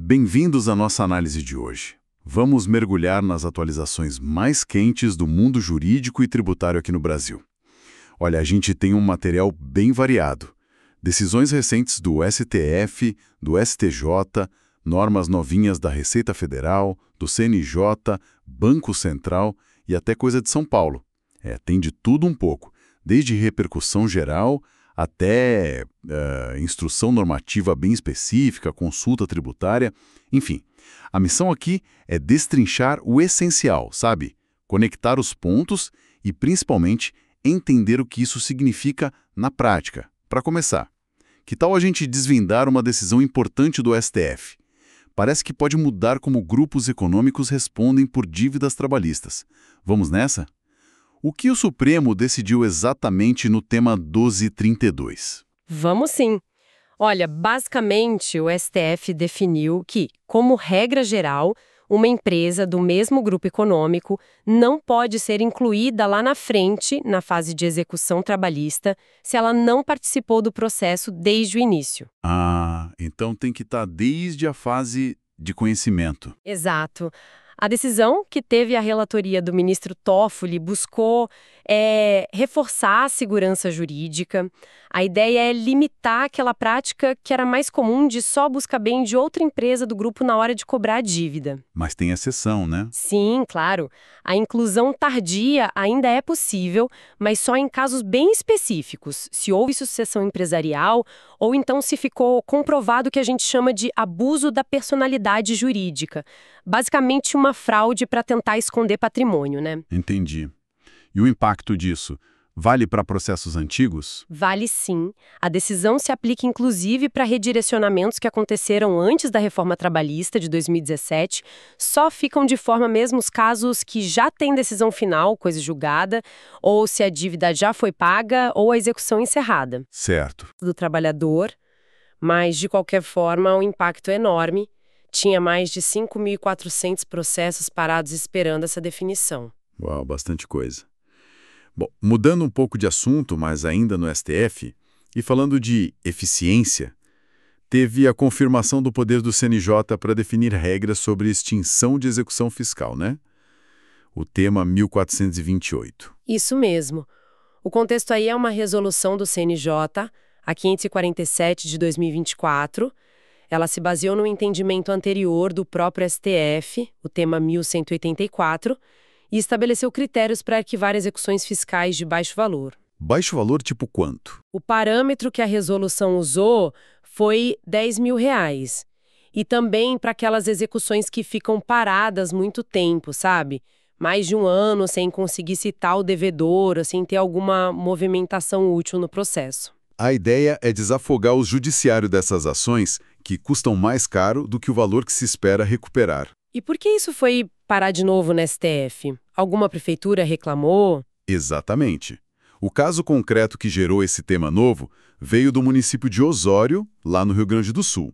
Bem-vindos à nossa análise de hoje. Vamos mergulhar nas atualizações mais quentes do mundo jurídico e tributário aqui no Brasil. Olha, a gente tem um material bem variado. Decisões recentes do STF, do STJ, normas novinhas da Receita Federal, do CNJ, Banco Central e até coisa de São Paulo. Tem de tudo um pouco, desde repercussão geral até instrução normativa bem específica, consulta tributária, enfim. A missão aqui é destrinchar o essencial, sabe? Conectar os pontos e, principalmente, entender o que isso significa na prática. Para começar, que tal a gente desvendar uma decisão importante do STF? Parece que pode mudar como grupos econômicos respondem por dívidas trabalhistas. Vamos nessa? O que o Supremo decidiu exatamente no tema 1232? Vamos sim. Olha, basicamente o STF definiu que, como regra geral, uma empresa do mesmo grupo econômico não pode ser incluída lá na frente, na fase de execução trabalhista, se ela não participou do processo desde o início. Ah, então tem que estar desde a fase de conhecimento. Exato. A decisão, que teve a relatoria do ministro Toffoli, buscou reforçar a segurança jurídica. A ideia é limitar aquela prática que era mais comum de só buscar bem de outra empresa do grupo na hora de cobrar a dívida. Mas tem exceção, né? Sim, claro. A inclusão tardia ainda é possível, mas só em casos bem específicos, se houve sucessão empresarial ou então se ficou comprovado o que a gente chama de abuso da personalidade jurídica. Basicamente uma fraude para tentar esconder patrimônio, né? Entendi. E o impacto disso vale para processos antigos? Vale sim. A decisão se aplica inclusive para redirecionamentos que aconteceram antes da reforma trabalhista de 2017. Só ficam de forma mesmo os casos que já têm decisão final, coisa julgada, ou se a dívida já foi paga ou a execução encerrada. Certo. Do trabalhador, mas de qualquer forma o impacto é enorme. Tinha mais de 5.400 processos parados esperando essa definição. Uau, bastante coisa. Bom, mudando um pouco de assunto, mas ainda no STF, e falando de eficiência, teve a confirmação do poder do CNJ para definir regras sobre extinção de execução fiscal, né? O tema 1428. Isso mesmo. O contexto aí é uma resolução do CNJ, a 547 de 2024. Ela se baseou no entendimento anterior do próprio STF, o tema 1184, e estabeleceu critérios para arquivar execuções fiscais de baixo valor. Baixo valor tipo quanto? O parâmetro que a resolução usou foi R$ 10.000. E também para aquelas execuções que ficam paradas muito tempo, sabe? Mais de um ano sem conseguir citar o devedor, sem ter alguma movimentação útil no processo. A ideia é desafogar o judiciário dessas ações que custam mais caro do que o valor que se espera recuperar. E por que isso foi parar de novo no STF? Alguma prefeitura reclamou? Exatamente. O caso concreto que gerou esse tema novo veio do município de Osório, lá no Rio Grande do Sul.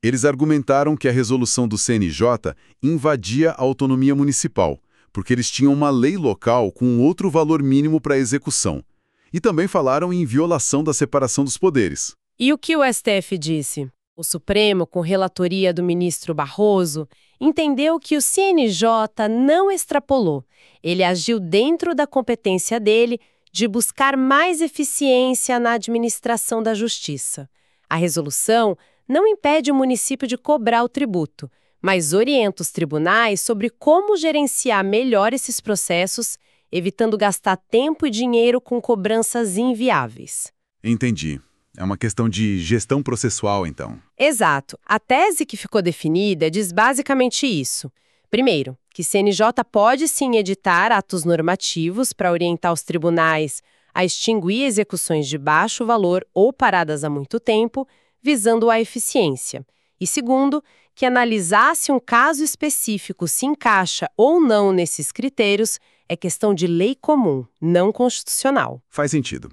Eles argumentaram que a resolução do CNJ invadia a autonomia municipal, porque eles tinham uma lei local com outro valor mínimo para execução. E também falaram em violação da separação dos poderes. E o que o STF disse? O Supremo, com relatoria do ministro Barroso, entendeu que o CNJ não extrapolou. Ele agiu dentro da competência dele de buscar mais eficiência na administração da justiça. A resolução não impede o município de cobrar o tributo, mas orienta os tribunais sobre como gerenciar melhor esses processos, evitando gastar tempo e dinheiro com cobranças inviáveis. Entendi. É uma questão de gestão processual, então. Exato. A tese que ficou definida diz basicamente isso. Primeiro, que CNJ pode sim editar atos normativos para orientar os tribunais a extinguir execuções de baixo valor ou paradas há muito tempo, visando a eficiência. E segundo, que analisar se um caso específico se encaixa ou não nesses critérios é questão de lei comum, não constitucional. Faz sentido.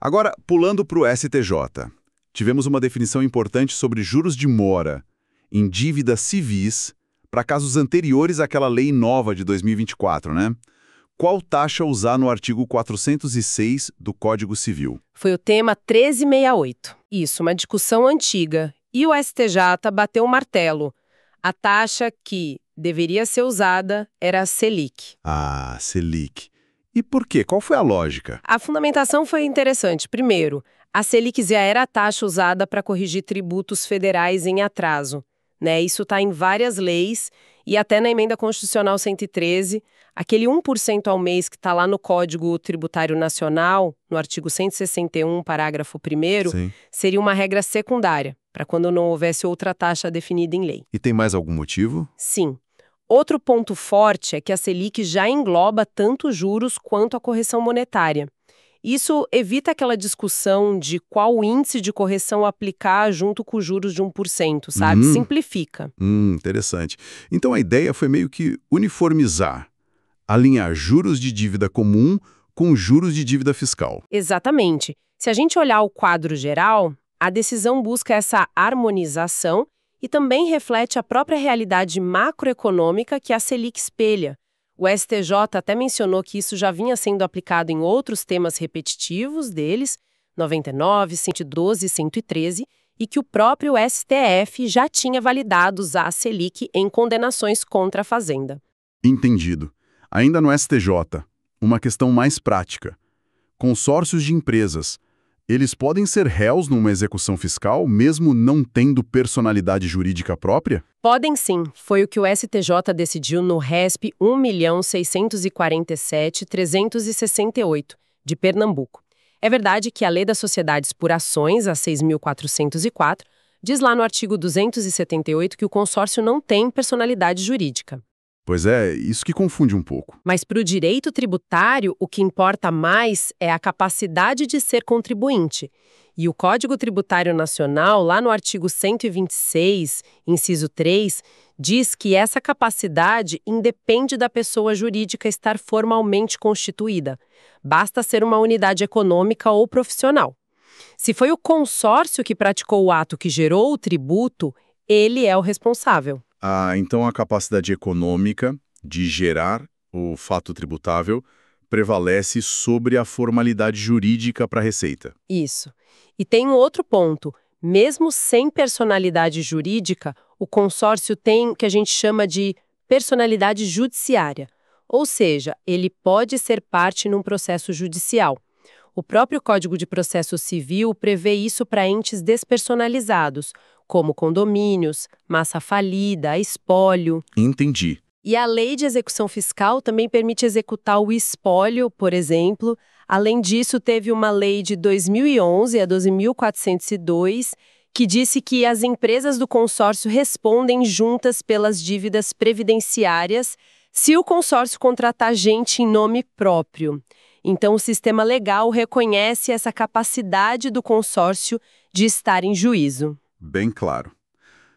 Agora, pulando para o STJ, tivemos uma definição importante sobre juros de mora em dívidas civis para casos anteriores àquela lei nova de 2024, né? Qual taxa usar no artigo 406 do Código Civil? Foi o tema 1368. Isso, uma discussão antiga. E o STJ bateu o martelo. A taxa que deveria ser usada era a Selic. Ah, Selic. E por quê? Qual foi a lógica? A fundamentação foi interessante. Primeiro, a Selic já era a taxa usada para corrigir tributos federais em atraso, né? Isso está em várias leis e até na Emenda Constitucional 113, aquele 1% ao mês que está lá no Código Tributário Nacional, no artigo 161, parágrafo 1º, Sim. seria uma regra secundária, para quando não houvesse outra taxa definida em lei. E tem mais algum motivo? Sim. Outro ponto forte é que a Selic já engloba tanto os juros quanto a correção monetária. Isso evita aquela discussão de qual índice de correção aplicar junto com os juros de 1%, sabe? Simplifica. Interessante. Então a ideia foi meio que uniformizar, alinhar juros de dívida comum com juros de dívida fiscal. Exatamente. Se a gente olhar o quadro geral, a decisão busca essa harmonização e também reflete a própria realidade macroeconômica que a Selic espelha. O STJ até mencionou que isso já vinha sendo aplicado em outros temas repetitivos deles, 99, 112 e 113, e que o próprio STF já tinha validado usar a Selic em condenações contra a Fazenda. Entendido. Ainda no STJ, uma questão mais prática. Consórcios de empresas. Eles podem ser réus numa execução fiscal, mesmo não tendo personalidade jurídica própria? Podem sim. Foi o que o STJ decidiu no RESP 1.647.368, de Pernambuco. É verdade que a Lei das Sociedades por Ações, a 6.404, diz lá no artigo 278 que o consórcio não tem personalidade jurídica. Pois é, isso que confunde um pouco. Mas para o direito tributário, o que importa mais é a capacidade de ser contribuinte. E o Código Tributário Nacional, lá no artigo 126, inciso 3, diz que essa capacidade independe da pessoa jurídica estar formalmente constituída. Basta ser uma unidade econômica ou profissional. Se foi o consórcio que praticou o ato que gerou o tributo, ele é o responsável. Ah, então a capacidade econômica de gerar o fato tributável prevalece sobre a formalidade jurídica para a Receita. Isso. E tem um outro ponto. Mesmo sem personalidade jurídica, o consórcio tem o que a gente chama de personalidade judiciária. Ou seja, ele pode ser parte num processo judicial. O próprio Código de Processo Civil prevê isso para entes despersonalizados, como condomínios, massa falida, espólio. Entendi. E a Lei de Execução Fiscal também permite executar o espólio, por exemplo. Além disso, teve uma lei de 2011, a 12.402, que disse que as empresas do consórcio respondem juntas pelas dívidas previdenciárias se o consórcio contratar gente em nome próprio. Então, o sistema legal reconhece essa capacidade do consórcio de estar em juízo. Bem claro.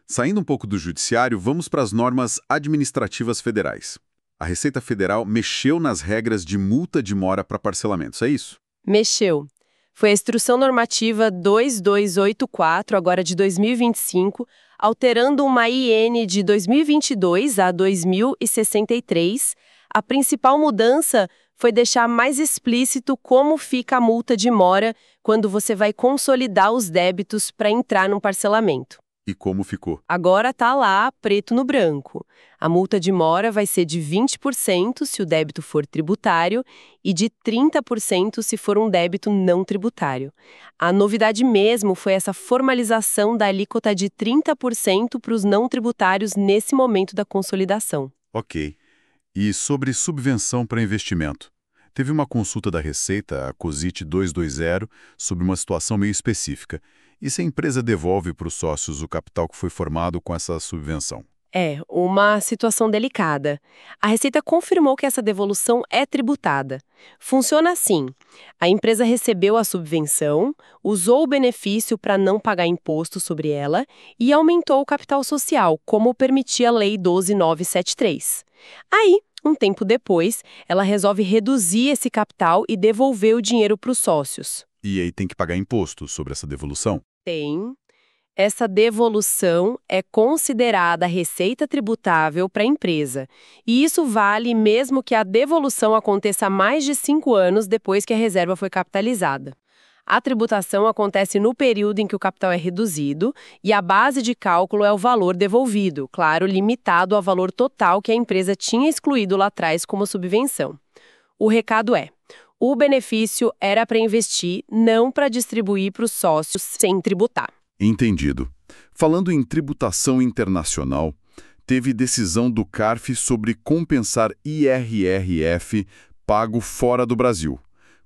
Saindo um pouco do judiciário, vamos para as normas administrativas federais. A Receita Federal mexeu nas regras de multa de mora para parcelamentos, é isso? Mexeu. Foi a Instrução Normativa 2284, agora de 2025, alterando uma IN de 2022 a 2063. A principal mudança foi deixar mais explícito como fica a multa de mora quando você vai consolidar os débitos para entrar num parcelamento. E como ficou? Agora tá lá, preto no branco. A multa de mora vai ser de 20% se o débito for tributário e de 30% se for um débito não tributário. A novidade mesmo foi essa formalização da alíquota de 30% para os não tributários nesse momento da consolidação. Ok. E sobre subvenção para investimento? Teve uma consulta da Receita, a COSIT 220, sobre uma situação meio específica. E se a empresa devolve para os sócios o capital que foi formado com essa subvenção? É, uma situação delicada. A Receita confirmou que essa devolução é tributada. Funciona assim: a empresa recebeu a subvenção, usou o benefício para não pagar imposto sobre ela e aumentou o capital social, como permitia a Lei 12.973. Aí, um tempo depois, ela resolve reduzir esse capital e devolver o dinheiro para os sócios. E aí tem que pagar imposto sobre essa devolução? Tem. Essa devolução é considerada receita tributável para a empresa. E isso vale mesmo que a devolução aconteça mais de 5 anos depois que a reserva foi capitalizada. A tributação acontece no período em que o capital é reduzido e a base de cálculo é o valor devolvido, claro, limitado ao valor total que a empresa tinha excluído lá atrás como subvenção. O recado é: o benefício era para investir, não para distribuir para os sócios sem tributar. Entendido. Falando em tributação internacional, teve decisão do CARF sobre compensar IRRF pago fora do Brasil.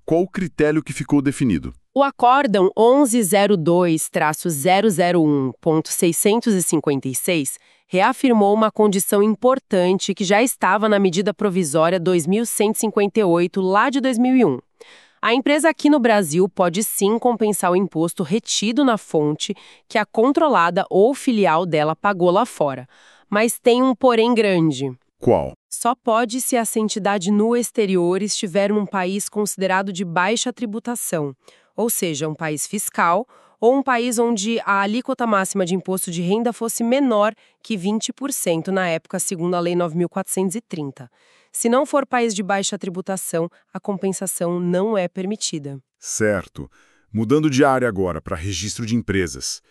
Qual o critério que ficou definido? O Acórdão 1102-001.656 reafirmou uma condição importante que já estava na medida provisória 2158, lá de 2001. A empresa aqui no Brasil pode sim compensar o imposto retido na fonte que a controlada ou filial dela pagou lá fora. Mas tem um porém grande. Qual? Só pode se essa entidade no exterior estiver num país considerado de baixa tributação, ou seja, um país fiscal ou um país onde a alíquota máxima de imposto de renda fosse menor que 20% na época, segundo a Lei 9.430. Se não for país de baixa tributação, a compensação não é permitida. Certo. Mudando de área agora para registro de empresas.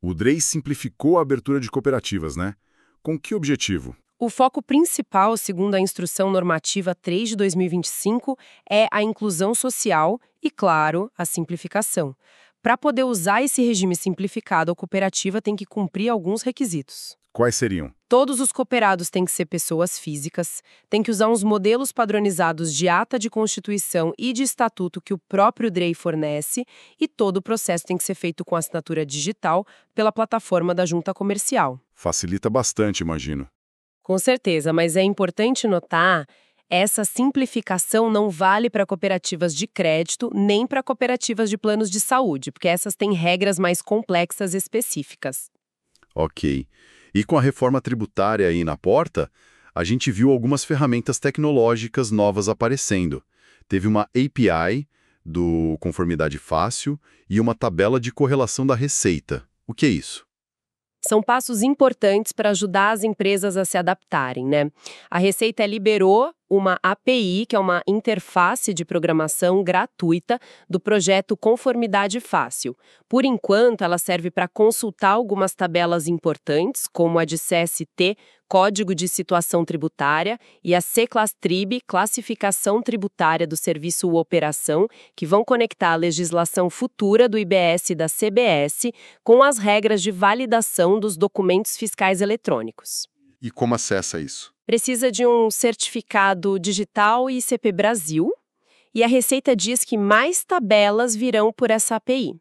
O DREI simplificou a abertura de cooperativas, né? Com que objetivo? O foco principal, segundo a Instrução Normativa 3 de 2025, é a inclusão social e, claro, a simplificação. Para poder usar esse regime simplificado, a cooperativa tem que cumprir alguns requisitos. Quais seriam? Todos os cooperados têm que ser pessoas físicas, têm que usar uns modelos padronizados de ata de constituição e de estatuto que o próprio DREI fornece, e todo o processo tem que ser feito com assinatura digital pela plataforma da Junta Comercial. Facilita bastante, imagino. Com certeza, mas é importante notar, essa simplificação não vale para cooperativas de crédito nem para cooperativas de planos de saúde, porque essas têm regras mais complexas e específicas. Ok. E com a reforma tributária aí na porta, a gente viu algumas ferramentas tecnológicas novas aparecendo. Teve uma API do Conformidade Fácil e uma tabela de correlação da receita. O que é isso? São passos importantes para ajudar as empresas a se adaptarem, né? A Receita liberou uma API, que é uma interface de programação gratuita do projeto Conformidade Fácil. Por enquanto, ela serve para consultar algumas tabelas importantes, como a de CST, Código de Situação Tributária, e a C-Class-Trib, Classificação Tributária do Serviço ou Operação, que vão conectar a legislação futura do IBS e da CBS com as regras de validação dos documentos fiscais eletrônicos. E como acessa isso? Precisa de um certificado digital e ICP Brasil, e a Receita diz que mais tabelas virão por essa API.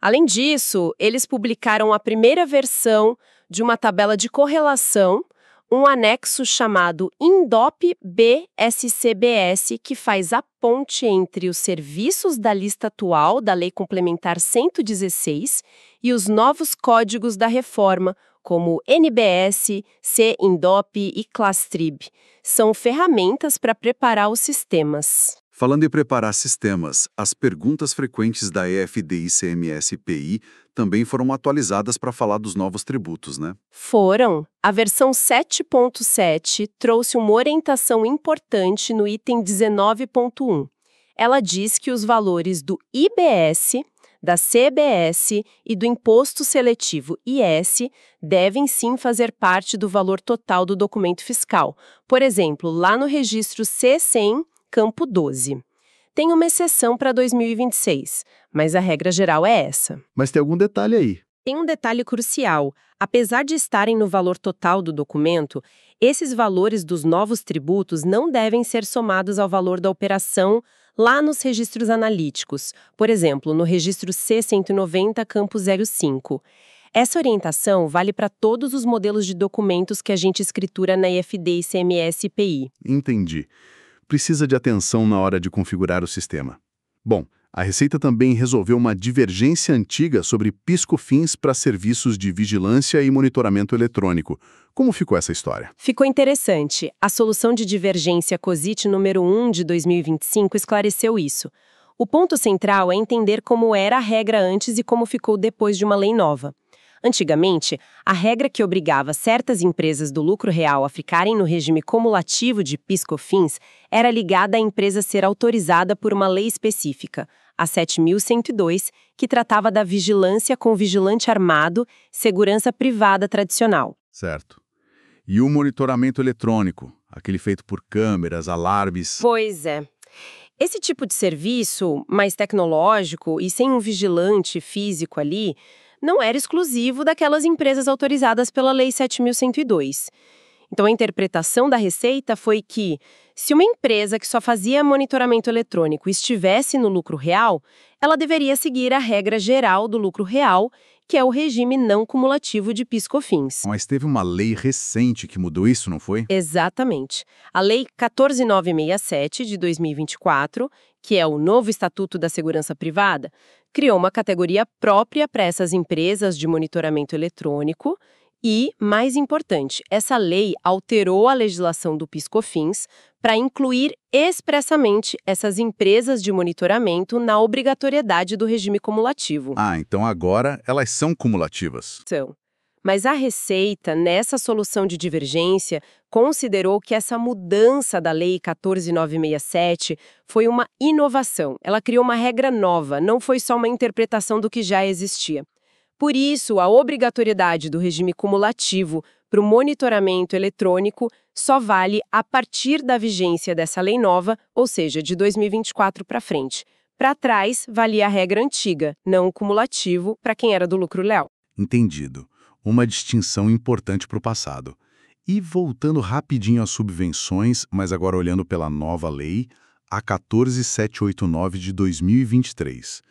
Além disso, eles publicaram a primeira versão de uma tabela de correlação, um anexo chamado INDOP-BSCBS, que faz a ponte entre os serviços da lista atual da Lei Complementar 116 e os novos códigos da reforma, como NBS, C-INDOP e Class-Trib. São ferramentas para preparar os sistemas. Falando em preparar sistemas, as perguntas frequentes da EFD ICMS-PI também foram atualizadas para falar dos novos tributos, né? Foram. A versão 7.7 trouxe uma orientação importante no item 19.1. Ela diz que os valores do IBS, da CBS e do Imposto Seletivo IS devem sim fazer parte do valor total do documento fiscal. Por exemplo, lá no registro C100, campo 12. Tem uma exceção para 2026, mas a regra geral é essa. Mas tem algum detalhe aí. Tem um detalhe crucial. Apesar de estarem no valor total do documento, esses valores dos novos tributos não devem ser somados ao valor da operação lá nos registros analíticos, por exemplo, no registro C190, campo 05. Essa orientação vale para todos os modelos de documentos que a gente escritura na IFD ICMS-PI. Entendi. Precisa de atenção na hora de configurar o sistema. Bom, a Receita também resolveu uma divergência antiga sobre PIS/COFINS para serviços de vigilância e monitoramento eletrônico. Como ficou essa história? Ficou interessante. A solução de divergência COSIT número 1 de 2025 esclareceu isso. O ponto central é entender como era a regra antes e como ficou depois de uma lei nova. Antigamente, a regra que obrigava certas empresas do lucro real a ficarem no regime cumulativo de PIS/COFINS era ligada à empresa ser autorizada por uma lei específica. a 7.102, que tratava da vigilância com vigilante armado, segurança privada tradicional. Certo. E o monitoramento eletrônico, aquele feito por câmeras, alarmes... Pois é. Esse tipo de serviço, mais tecnológico e sem um vigilante físico ali, não era exclusivo daquelas empresas autorizadas pela Lei 7.102. Então, a interpretação da Receita foi que, se uma empresa que só fazia monitoramento eletrônico estivesse no lucro real, ela deveria seguir a regra geral do lucro real, que é o regime não cumulativo de PIS/COFINS. Mas teve uma lei recente que mudou isso, não foi? Exatamente. A Lei 14.967, de 2024, que é o novo Estatuto da Segurança Privada, criou uma categoria própria para essas empresas de monitoramento eletrônico e, mais importante, essa lei alterou a legislação do PIS/COFINS para incluir expressamente essas empresas de monitoramento na obrigatoriedade do regime cumulativo. Ah, então agora elas são cumulativas. Mas a Receita, nessa solução de divergência, considerou que essa mudança da Lei 14.967 foi uma inovação. Ela criou uma regra nova, não foi só uma interpretação do que já existia. Por isso, a obrigatoriedade do regime cumulativo para o monitoramento eletrônico só vale a partir da vigência dessa lei nova, ou seja, de 2024 para frente. Para trás, valia a regra antiga, não o cumulativo, para quem era do lucro real. Entendido. Uma distinção importante para o passado. E voltando rapidinho às subvenções, mas agora olhando pela nova lei, a 14.789 de 2023.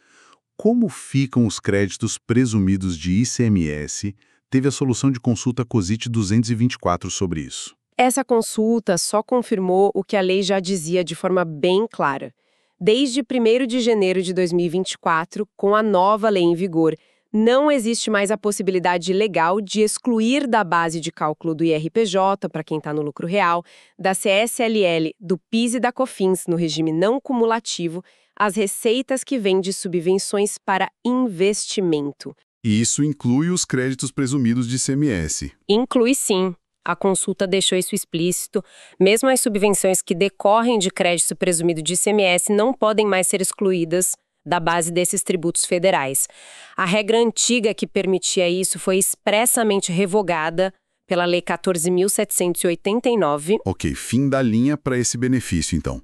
Como ficam os créditos presumidos de ICMS? Teve a solução de consulta COSIT 224 sobre isso. Essa consulta só confirmou o que a lei já dizia de forma bem clara. Desde 1º de janeiro de 2024, com a nova lei em vigor, não existe mais a possibilidade legal de excluir da base de cálculo do IRPJ, para quem está no lucro real, da CSLL, do PIS e da COFINS, no regime não cumulativo, as receitas que vêm de subvenções para investimento. E isso inclui os créditos presumidos de ICMS. Inclui sim. A consulta deixou isso explícito. Mesmo as subvenções que decorrem de crédito presumido de ICMS não podem mais ser excluídas da base desses tributos federais. A regra antiga que permitia isso foi expressamente revogada pela Lei 14.789. Ok, fim da linha para esse benefício, então.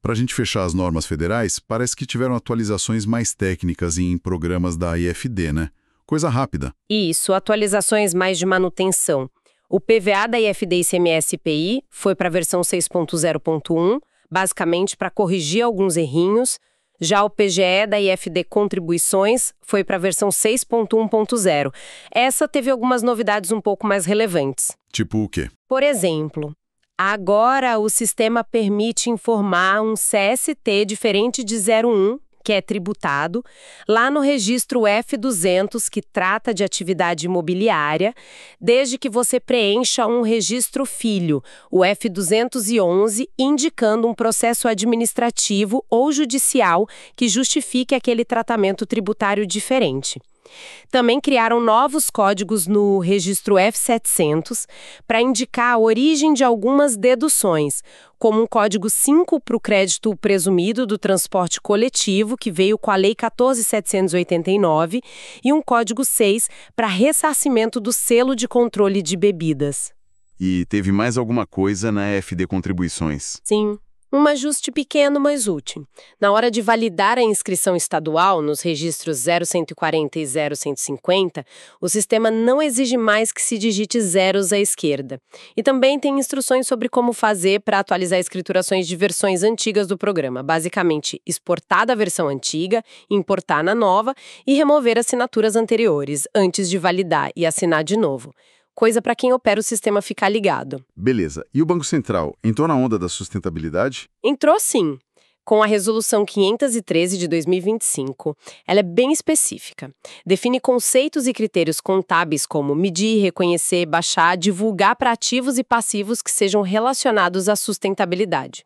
Para a gente fechar as normas federais, parece que tiveram atualizações mais técnicas em programas da IFD, né? Coisa rápida. Isso, atualizações mais de manutenção. O PVA da IFD ICMS-PI foi para a versão 6.0.1, basicamente para corrigir alguns errinhos. Já o PGE da IFD Contribuições foi para a versão 6.1.0. Essa teve algumas novidades um pouco mais relevantes. Tipo o quê? Por exemplo, agora o sistema permite informar um CST diferente de 01, que é tributado, lá no registro F200, que trata de atividade imobiliária, desde que você preencha um registro filho, o F211, indicando um processo administrativo ou judicial que justifique aquele tratamento tributário diferente. Também criaram novos códigos no registro F700 para indicar a origem de algumas deduções, como um código 5 para o crédito presumido do transporte coletivo, que veio com a Lei 14.789, e um código 6 para ressarcimento do selo de controle de bebidas. E teve mais alguma coisa na FD Contribuições? Sim. Um ajuste pequeno, mas útil. Na hora de validar a inscrição estadual nos registros 0140 e 0150, o sistema não exige mais que se digite zeros à esquerda. E também tem instruções sobre como fazer para atualizar escriturações de versões antigas do programa. Basicamente, exportar da versão antiga, importar na nova e remover assinaturas anteriores, antes de validar e assinar de novo. Coisa para quem opera o sistema ficar ligado. Beleza. E o Banco Central entrou na onda da sustentabilidade? Entrou sim. Com a Resolução 513 de 2025, ela é bem específica. Define conceitos e critérios contábeis como medir, reconhecer, baixar, divulgar para ativos e passivos que sejam relacionados à sustentabilidade.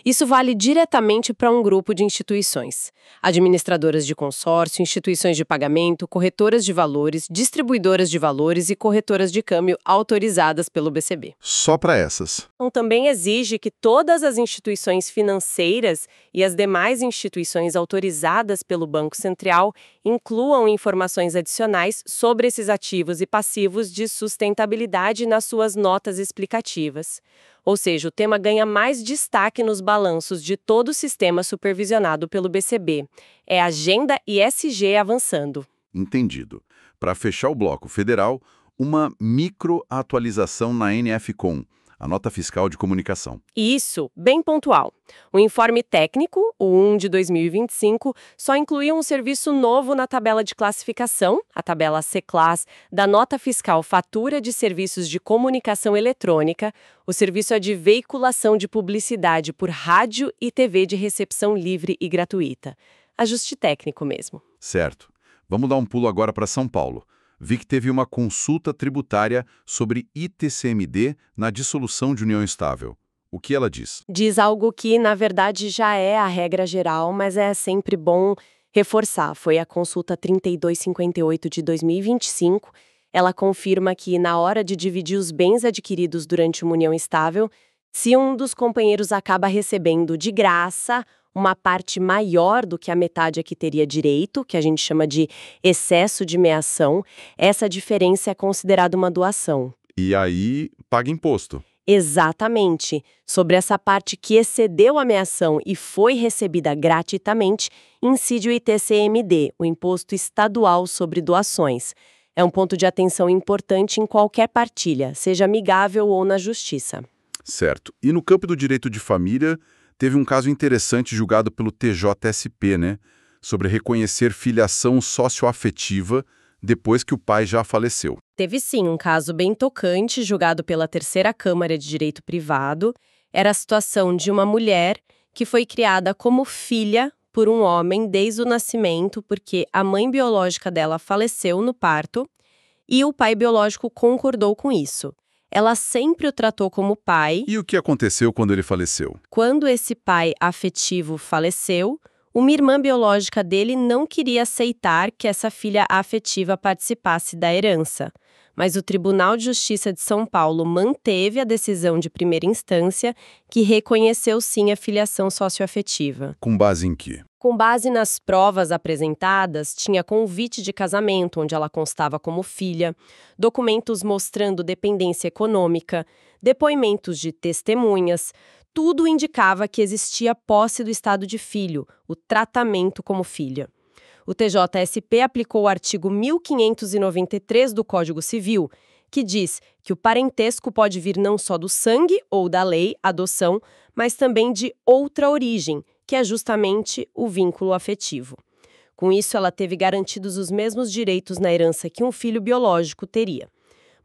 Isso vale diretamente para um grupo de instituições: administradoras de consórcio, instituições de pagamento, corretoras de valores, distribuidoras de valores e corretoras de câmbio autorizadas pelo BCB. Só para essas. Também exige que todas as instituições financeiras e as demais instituições autorizadas pelo Banco Central incluam informações adicionais sobre esses ativos e passivos de sustentabilidade nas suas notas explicativas. Ou seja, o tema ganha mais destaque nos balanços de todo o sistema supervisionado pelo BCB. É a agenda ESG avançando. Entendido. Para fechar o bloco federal, uma microatualização na NFCom, a nota fiscal de comunicação. Isso, bem pontual. O informe técnico, o 1 de 2025, só incluía um serviço novo na tabela de classificação, a tabela C-Class, da nota fiscal Fatura de Serviços de Comunicação Eletrônica. O serviço é de veiculação de publicidade por rádio e TV de recepção livre e gratuita. Ajuste técnico mesmo. Certo. Vamos dar um pulo agora para São Paulo. Vi que teve uma consulta tributária sobre ITCMD na dissolução de união estável. O que ela diz? Diz algo que, na verdade, já é a regra geral, mas é sempre bom reforçar. Foi a consulta 3258 de 2025. Ela confirma que, na hora de dividir os bens adquiridos durante uma união estável, se um dos companheiros acaba recebendo de graça uma parte maior do que a metade a que teria direito, que a gente chama de excesso de meação, essa diferença é considerada uma doação. E aí, paga imposto. Exatamente. Sobre essa parte que excedeu a meação e foi recebida gratuitamente, incide o ITCMD, o Imposto Estadual sobre Doações. É um ponto de atenção importante em qualquer partilha, seja amigável ou na justiça. Certo. E no campo do direito de família, teve um caso interessante julgado pelo TJSP, né? Sobre reconhecer filiação socioafetiva depois que o pai já faleceu. Teve sim um caso bem tocante julgado pela Terceira Câmara de Direito Privado. Era a situação de uma mulher que foi criada como filha por um homem desde o nascimento, porque a mãe biológica dela faleceu no parto e o pai biológico concordou com isso. Ela sempre o tratou como pai. E o que aconteceu quando ele faleceu? Quando esse pai afetivo faleceu, uma irmã biológica dele não queria aceitar que essa filha afetiva participasse da herança. Mas o Tribunal de Justiça de São Paulo manteve a decisão de primeira instância, que reconheceu sim a filiação socioafetiva. Com base em quê? Com base nas provas apresentadas, tinha convite de casamento, onde ela constava como filha, documentos mostrando dependência econômica, depoimentos de testemunhas. Tudo indicava que existia posse do estado de filho, o tratamento como filha. O TJSP aplicou o artigo 1593 do Código Civil, que diz que o parentesco pode vir não só do sangue ou da lei, adoção, mas também de outra origem, que é justamente o vínculo afetivo. Com isso, ela teve garantidos os mesmos direitos na herança que um filho biológico teria.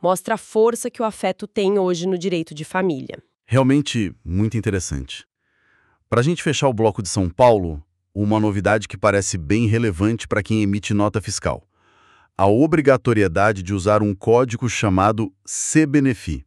Mostra a força que o afeto tem hoje no direito de família. Realmente muito interessante. Para a gente fechar o bloco de São Paulo, uma novidade que parece bem relevante para quem emite nota fiscal. A obrigatoriedade de usar um código chamado CBNFI.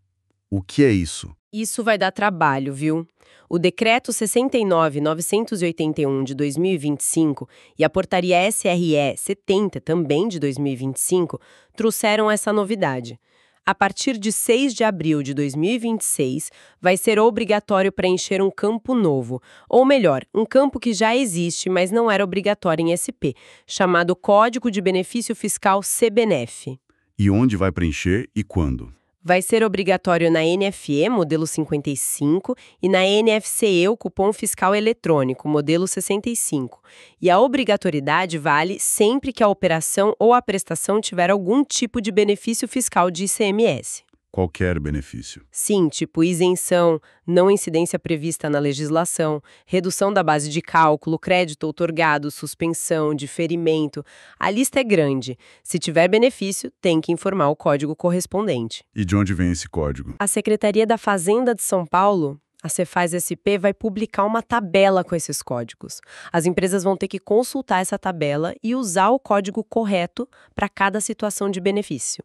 O que é isso? Isso vai dar trabalho, viu? O Decreto 69.981 de 2025 e a Portaria SRE 70, também de 2025, trouxeram essa novidade. A partir de 6 de abril de 2026, vai ser obrigatório preencher um campo novo, ou melhor, um campo que já existe, mas não era obrigatório em SP, chamado Código de Benefício Fiscal CBNF. E onde vai preencher e quando? Vai ser obrigatório na NFE, modelo 55, e na NFCE, o cupom fiscal eletrônico, modelo 65. E a obrigatoriedade vale sempre que a operação ou a prestação tiver algum tipo de benefício fiscal de ICMS. Qualquer benefício. Sim, tipo isenção, não incidência prevista na legislação, redução da base de cálculo, crédito outorgado, suspensão, diferimento. A lista é grande. Se tiver benefício, tem que informar o código correspondente. E de onde vem esse código? A Secretaria da Fazenda de São Paulo, a Cefaz-SP, vai publicar uma tabela com esses códigos. As empresas vão ter que consultar essa tabela e usar o código correto para cada situação de benefício.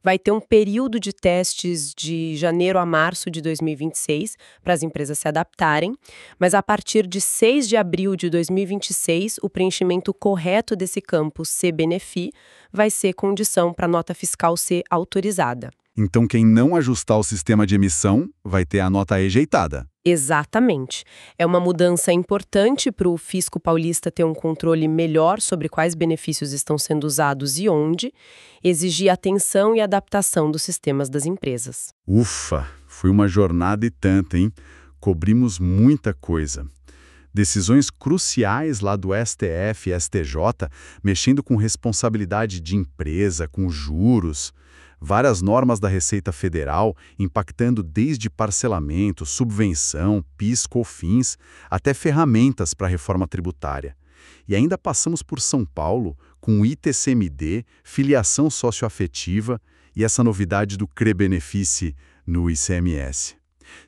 Vai ter um período de testes de janeiro a março de 2026 para as empresas se adaptarem, mas a partir de 6 de abril de 2026, o preenchimento correto desse campo CBNFI vai ser condição para a nota fiscal ser autorizada. Então quem não ajustar o sistema de emissão vai ter a nota rejeitada. Exatamente. É uma mudança importante para o fisco paulista ter um controle melhor sobre quais benefícios estão sendo usados e onde, exigir atenção e adaptação dos sistemas das empresas. Ufa, foi uma jornada e tanta, hein? Cobrimos muita coisa. Decisões cruciais lá do STF e STJ, mexendo com responsabilidade de empresa, com juros. Várias normas da Receita Federal impactando desde parcelamento, subvenção, PIS, COFINS, até ferramentas para a reforma tributária. E ainda passamos por São Paulo com o ITCMD, filiação socioafetiva e essa novidade do CRE-Beneficie no ICMS.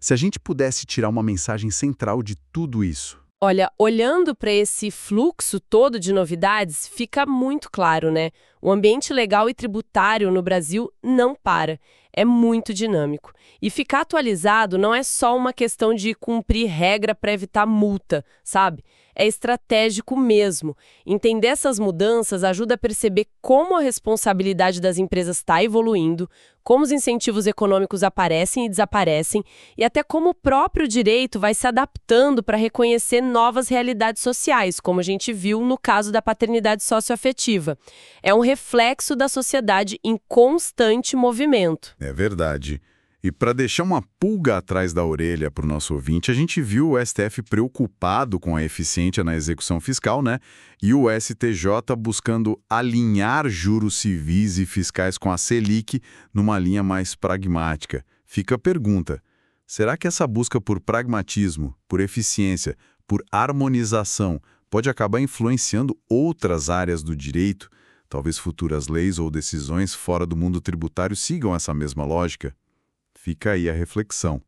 Se a gente pudesse tirar uma mensagem central de tudo isso. Olha, olhando para esse fluxo todo de novidades, fica muito claro, né? O ambiente legal e tributário no Brasil não para. É muito dinâmico. E ficar atualizado não é só uma questão de cumprir regra para evitar multa, sabe? É estratégico mesmo. Entender essas mudanças ajuda a perceber como a responsabilidade das empresas está evoluindo, como os incentivos econômicos aparecem e desaparecem, e até como o próprio direito vai se adaptando para reconhecer novas realidades sociais, como a gente viu no caso da paternidade socioafetiva. É um reflexo da sociedade em constante movimento. É verdade. E para deixar uma pulga atrás da orelha para o nosso ouvinte, a gente viu o STF preocupado com a eficiência na execução fiscal, né? E o STJ buscando alinhar juros civis e fiscais com a Selic numa linha mais pragmática. Fica a pergunta: será que essa busca por pragmatismo, por eficiência, por harmonização pode acabar influenciando outras áreas do direito? Talvez futuras leis ou decisões fora do mundo tributário sigam essa mesma lógica? Fica aí a reflexão.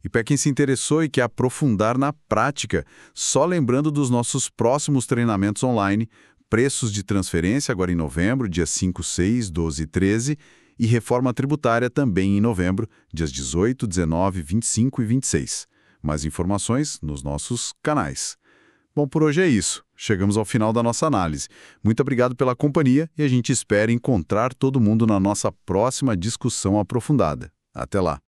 E para quem se interessou e quer aprofundar na prática, só lembrando dos nossos próximos treinamentos online, preços de transferência agora em novembro, dias 5, 6, 12 e 13, e reforma tributária também em novembro, dias 18, 19, 25 e 26. Mais informações nos nossos canais. Bom, por hoje é isso. Chegamos ao final da nossa análise. Muito obrigado pela companhia e a gente espera encontrar todo mundo na nossa próxima discussão aprofundada. Até lá!